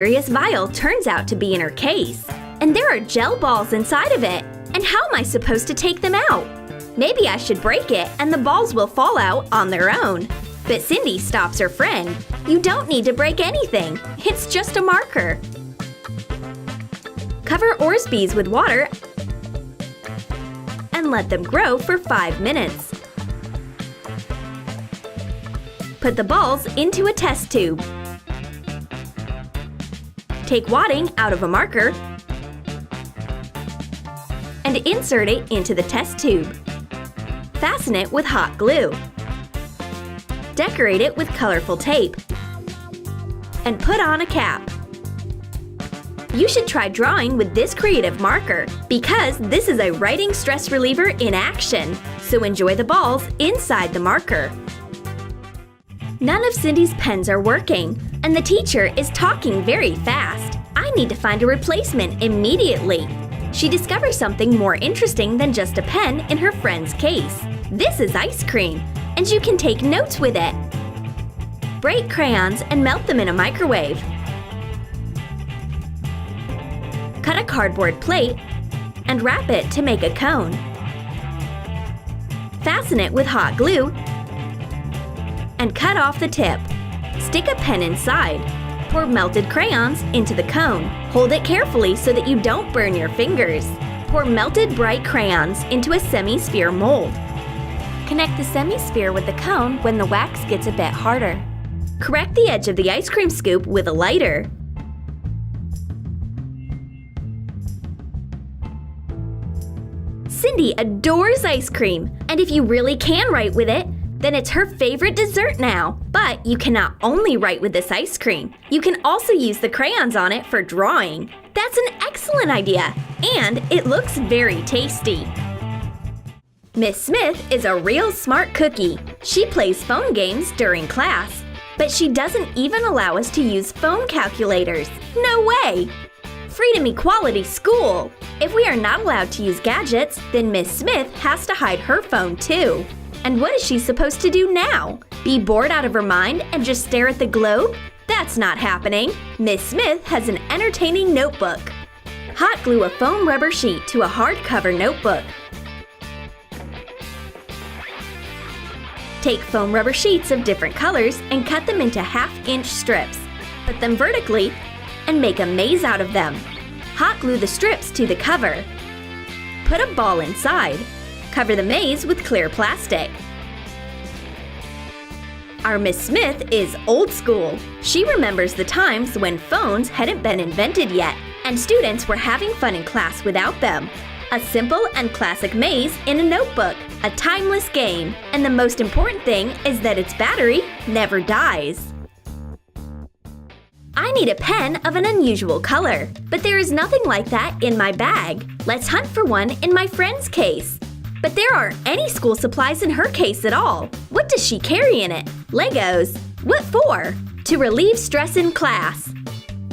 mysterious vial turns out to be in her case. And there are gel balls inside of it. And how am I supposed to take them out? Maybe I should break it and the balls will fall out on their own. But Cindy stops her friend. You don't need to break anything. It's just a marker. Cover Orsbees with water and let them grow for 5 minutes. Put the balls into a test tube. Take wadding out of a marker and insert it into the test tube. Fasten it with hot glue. Decorate it with colorful tape. And put on a cap. You should try drawing with this creative marker because this is a writing stress reliever in action. So enjoy the balls inside the marker. None of Cindy's pens are working, and the teacher is talking very fast. I need to find a replacement immediately. She discovers something more interesting than just a pen in her friend's case. This is ice cream, and you can take notes with it. Break crayons and melt them in a microwave. Cut a cardboard plate and wrap it to make a cone. Fasten it with hot glue and cut off the tip. Stick a pen inside. Pour melted crayons into the cone. Hold it carefully so that you don't burn your fingers. Pour melted bright crayons into a semi-sphere mold. Connect the semi-sphere with the cone when the wax gets a bit harder. Correct the edge of the ice cream scoop with a lighter. Cindy adores ice cream, and if you really can write with it, then it's her favorite dessert now. But you cannot only write with this ice cream. You can also use the crayons on it for drawing. That's an excellent idea, and it looks very tasty. Miss Smith is a real smart cookie. She plays phone games during class, but she doesn't even allow us to use phone calculators. No way! Freedom Equality School! If we are not allowed to use gadgets, then Miss Smith has to hide her phone too. And what is she supposed to do now? Be bored out of her mind and just stare at the globe? That's not happening. Miss Smith has an entertaining notebook. Hot glue a foam rubber sheet to a hardcover notebook. Take foam rubber sheets of different colors and cut them into half-inch strips. Put them vertically and make a maze out of them. Hot glue the strips to the cover. Put a ball inside. Cover the maze with clear plastic. Our Miss Smith is old school. She remembers the times when phones hadn't been invented yet, and students were having fun in class without them. A simple and classic maze in a notebook, a timeless game, and the most important thing is that its battery never dies. I need a pen of an unusual color, but there is nothing like that in my bag. Let's hunt for one in my friend's case. But there aren't any school supplies in her case at all. What does she carry in it? Legos. What for? To relieve stress in class.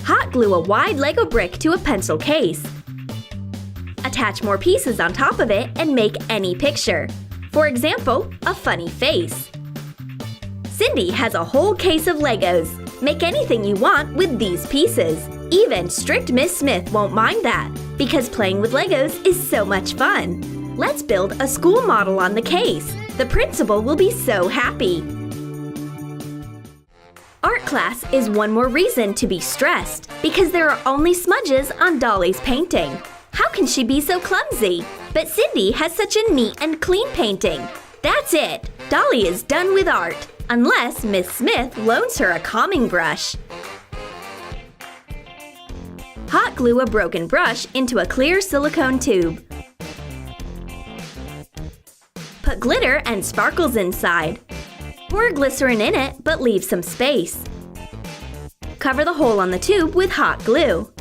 Hot glue a wide Lego brick to a pencil case. Attach more pieces on top of it and make any picture. For example, a funny face. Cindy has a whole case of Legos. Make anything you want with these pieces. Even strict Miss Smith won't mind that, because playing with Legos is so much fun. Let's build a school model on the case. The principal will be so happy. Art class is one more reason to be stressed, because there are only smudges on Dolly's painting. How can she be so clumsy? But Cindy has such a neat and clean painting. That's it. Dolly is done with art, unless Miss Smith loans her a calming brush. Hot glue a broken brush into a clear silicone tube. Put glitter and sparkles inside. Pour glycerin in it, but leave some space. Cover the hole on the tube with hot glue.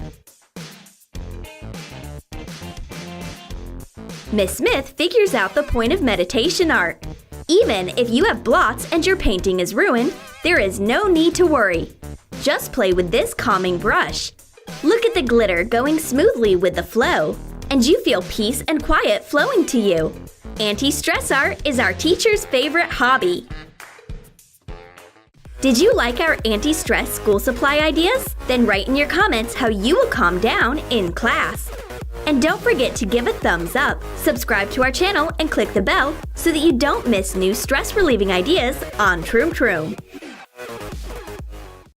Miss Smith figures out the point of meditation art. Even if you have blots and your painting is ruined, there is no need to worry. Just play with this calming brush. Look at the glitter going smoothly with the flow, and you feel peace and quiet flowing to you. Anti-stress art is our teacher's favorite hobby. Did you like our anti-stress school supply ideas? Then write in your comments how you will calm down in class. And don't forget to give a thumbs up, subscribe to our channel, and click the bell so that you don't miss new stress-relieving ideas on Troom Troom.